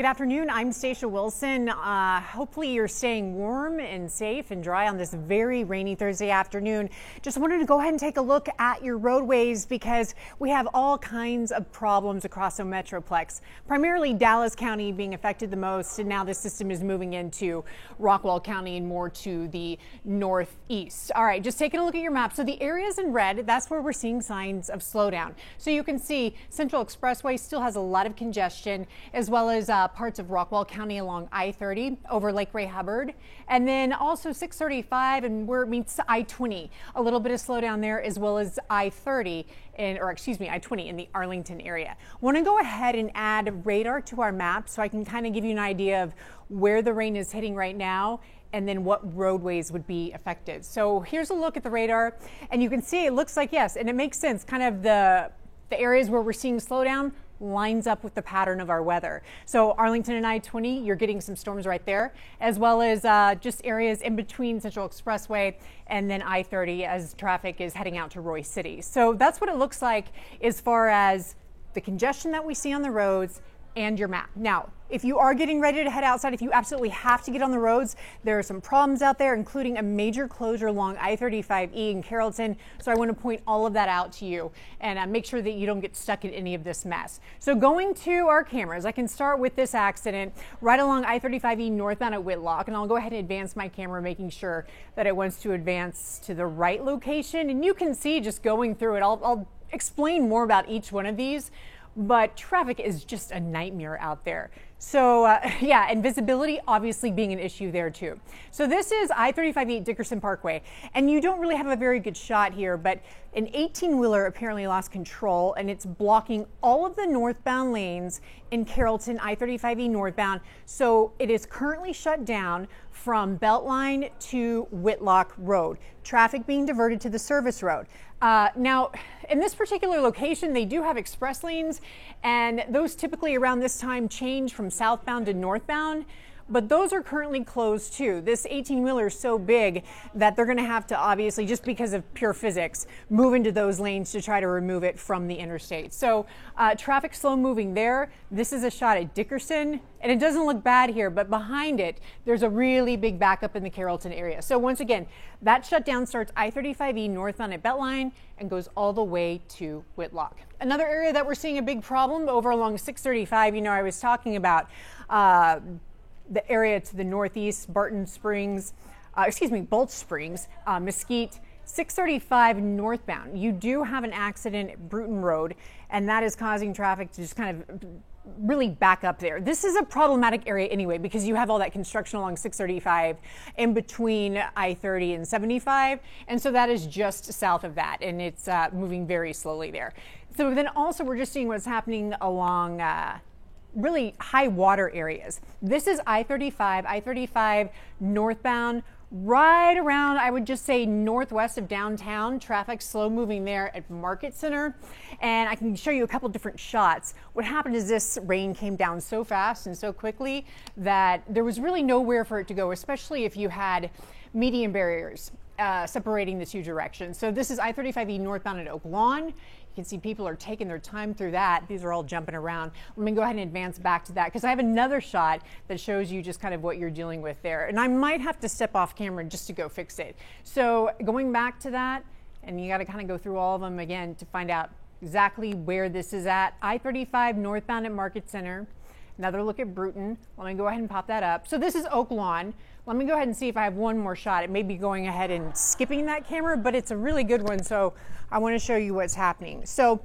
Good afternoon. I'm Stacia Wilson. Hopefully you're staying warm and safe and dry on this very rainy Thursday afternoon. Just wanted to go ahead and take a look at your roadways because we have all kinds of problems across the Metroplex, primarily Dallas County being affected the most. And now the system is moving into Rockwall County and more to the northeast. All right, just taking a look at your map. So the areas in red, that's where we're seeing signs of slowdown. So you can see Central Expressway still has a lot of congestion, as well as parts of Rockwall County along I-30 over Lake Ray Hubbard, and then also 635 and where it meets I-20. A little bit of slowdown there, as well as I-30 I-20 in the Arlington area. Want to go ahead and add radar to our map so I can kind of give you an idea of where the rain is hitting right now and then what roadways would be affected. So here's a look at the radar, and you can see it looks like, yes, and it makes sense, kind of the areas where we're seeing slowdown lines up with the pattern of our weather. So Arlington and I-20, you're getting some storms right there, as well as just areas in between Central Expressway and then I-30 as traffic is heading out to Royse City. So that's what it looks like as far as the congestion that we see on the roads and your map. Now, if you are getting ready to head outside, if you absolutely have to get on the roads, there are some problems out there, including a major closure along I-35E in Carrollton. So I want to point all of that out to you and make sure that you don't get stuck in any of this mess. So going to our cameras, I can start with this accident right along I-35E northbound at Whitlock, and I'll go ahead and advance my camera, making sure that it wants to advance to the right location. And you can see just going through it, I'll explain more about each one of these, but traffic is just a nightmare out there. So yeah, and visibility obviously being an issue there too. So this is I-35E Dickerson Parkway, and you don't really have a very good shot here, but an 18-wheeler apparently lost control and it's blocking all of the northbound lanes in Carrollton, I-35E northbound. So it is currently shut down from Beltline to Whitlock Road. Traffic being diverted to the service road. Now, in this particular location, they do have express lanes, and those typically around this time change from southbound to northbound, but those are currently closed too. This 18-wheeler is so big that they're going to have to, obviously, just because of pure physics, move into those lanes to try to remove it from the interstate. So traffic slow moving there. This is a shot at Dickerson, and it doesn't look bad here, but behind it, there's a really big backup in the Carrollton area. So once again, that shutdown starts I-35E northbound at Beltline and goes all the way to Whitlock. Another area that we're seeing a big problem over along 635, I was talking about the area to the northeast, Bulch Springs, Mesquite, 635 northbound. You do have an accident at Bruton Road, and that is causing traffic to just kind of really back up there. This is a problematic area anyway because you have all that construction along 635 in between I-30 and 75, and so that is just south of that, and it's moving very slowly there. So then also we're just seeing what's happening along really high water areas. This is I-35 northbound, right around, I would just say northwest of downtown. Traffic slow moving there at Market Center. And I can show you a couple different shots. What happened is this rain came down so fast and so quickly that there was really nowhere for it to go, especially if you had median barriers separating the two directions. So this is I-35E northbound at Oak Lawn. You can see people are taking their time through that. These are all jumping around. Let me go ahead and advance back to that because I have another shot that shows you just kind of what you're dealing with there. And I might have to step off camera just to go fix it. So going back to that, and you got to kind of go through all of them again to find out exactly where this is at. I-35 northbound at Market Center. Another look at Bruton. Let me go ahead and pop that up. So this is Oak Lawn. Let me go ahead and see if I have one more shot. It may be going ahead and skipping that camera, but it's a really good one, so I want to show you what's happening. So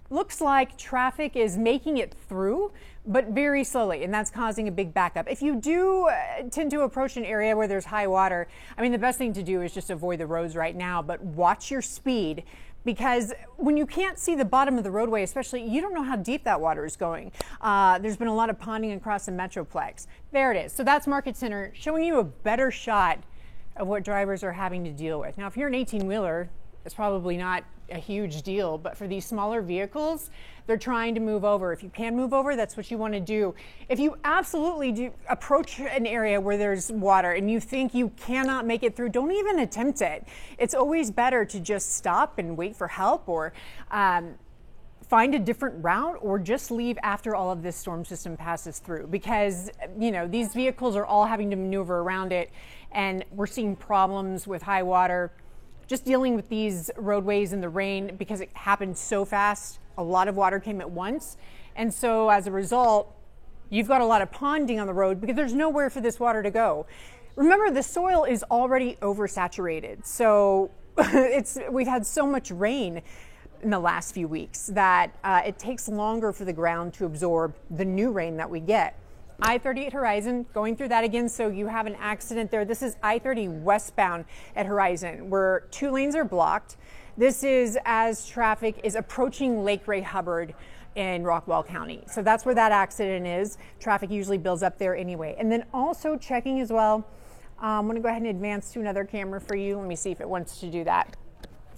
looks like traffic is making it through, but very slowly, and that's causing a big backup. If you do tend to approach an area where there's high water, the best thing to do is just avoid the roads right now, but watch your speed. Because when you can't see the bottom of the roadway, especially, you don't know how deep that water is going. There's been a lot of ponding across the Metroplex. There it is. So that's Market Center, showing you a better shot of what drivers are having to deal with. Now, if you're an 18-wheeler, it's probably not a huge deal, but for these smaller vehicles, they're trying to move over. If you can move over, that's what you want to do. If you absolutely do approach an area where there's water and you think you cannot make it through, don't even attempt it. It's always better to just stop and wait for help or find a different route or just leave after all of this storm system passes through, because these vehicles are all having to maneuver around it, and we're seeing problems with high water just dealing with these roadways in the rain because it happened so fast. A lot of water came at once, and so as a result you've got a lot of ponding on the road because there's nowhere for this water to go. Remember, the soil is already oversaturated, so we've had so much rain in the last few weeks that it takes longer for the ground to absorb the new rain that we get. I-30 at Horizon, going through that again, so you have an accident there. This is I-30 westbound at Horizon, where 2 lanes are blocked. This is as traffic is approaching Lake Ray Hubbard in Rockwall County. So that's where that accident is. Traffic usually builds up there anyway. And then also checking as well, I'm gonna go ahead and advance to another camera for you. Let me see if it wants to do that.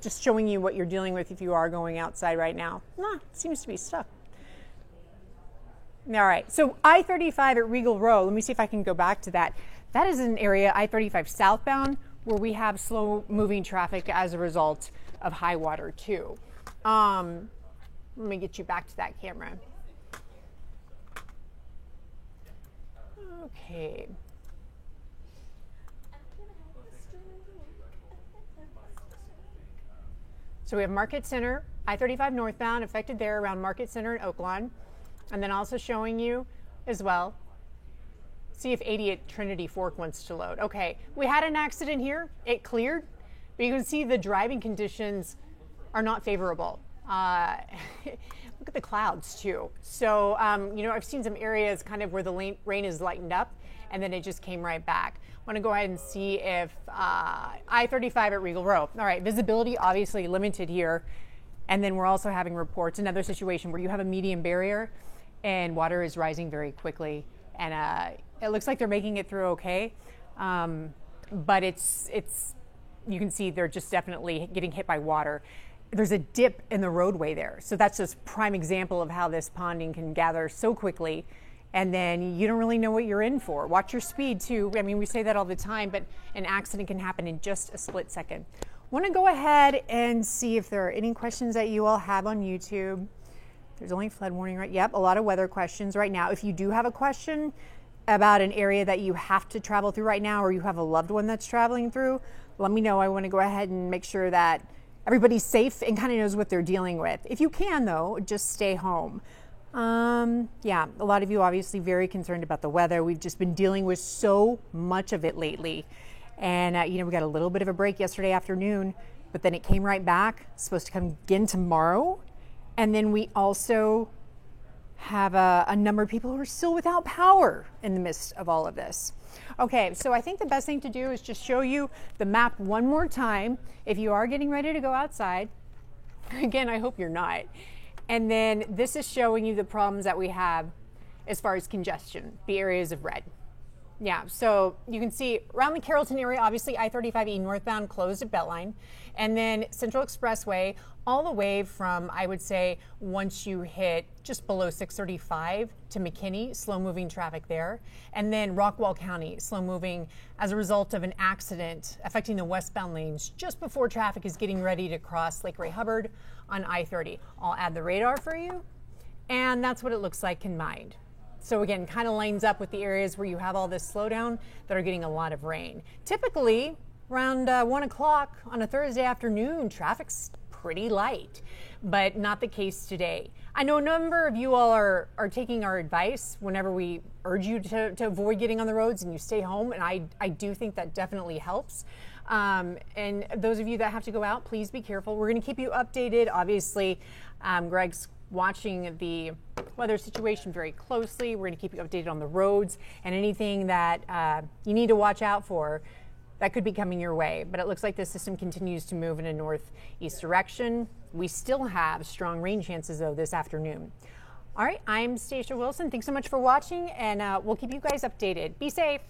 Just showing you what you're dealing with if you are going outside right now. It seems to be stuck. All right, so I-35 at Regal Row, let me see if I can go back to that. That is an area, I-35 southbound, where we have slow moving traffic as a result of high water too. Let me get you back to that camera. Okay. So we have Market Center, I-35 northbound, affected there around Market Center and Oaklawn. And then also showing you as well, see if 80 at Trinity Fork wants to load. Okay, we had an accident here, it cleared, but you can see the driving conditions are not favorable. Look at the clouds too. So, I've seen some areas kind of where the rain is lightened up and then it just came right back. I want to go ahead and see if I-35 at Regal Row. All right, visibility obviously limited here. And then we're also having reports, another situation where you have a median barrier and water is rising very quickly. And it looks like they're making it through okay. But you can see they're just definitely getting hit by water. There's a dip in the roadway there. So that's just prime example of how this ponding can gather so quickly. And then you don't really know what you're in for. Watch your speed too. I mean, we say that all the time, but an accident can happen in just a split second. Want to go ahead and see if there are any questions that you all have on YouTube. There's only flood warning, right? Yep, a lot of weather questions right now. If you do have a question about an area that you have to travel through right now, or you have a loved one that's traveling through, let me know. I want to go ahead and make sure that everybody's safe and kind of knows what they're dealing with. If you can, though, just stay home. Yeah, a lot of you obviously very concerned about the weather. We've just been dealing with so much of it lately. And, we got a little bit of a break yesterday afternoon, but then it came right back. It's supposed to come again tomorrow. And then we also have a number of people who are still without power in the midst of all of this. Okay, so I think the best thing to do is just show you the map one more time. If you are getting ready to go outside, again, I hope you're not. And then this is showing you the problems that we have as far as congestion, the areas of red. Yeah, so you can see around the Carrollton area, obviously I-35E northbound closed at Beltline, and then Central Expressway all the way from, I would say, once you hit just below 635 to McKinney, slow moving traffic there, and then Rockwall County, slow moving as a result of an accident affecting the westbound lanes just before traffic is getting ready to cross Lake Ray Hubbard on I-30. I'll add the radar for you, and that's what it looks like combined. So again, kind of lines up with the areas where you have all this slowdown that are getting a lot of rain. Typically, around 1 o'clock on a Thursday afternoon, traffic's pretty light, but not the case today. I know a number of you all are taking our advice whenever we urge you to avoid getting on the roads and you stay home, and I do think that definitely helps. And those of you that have to go out, please be careful. We're going to keep you updated. Obviously, Greg's watching the weather situation very closely. We're going to keep you updated on the roads and anything that you need to watch out for that could be coming your way. But it looks like the system continues to move in a northeast direction. We still have strong rain chances, though, this afternoon. All right, I'm Stacia Wilson. Thanks so much for watching, and we'll keep you guys updated. Be safe.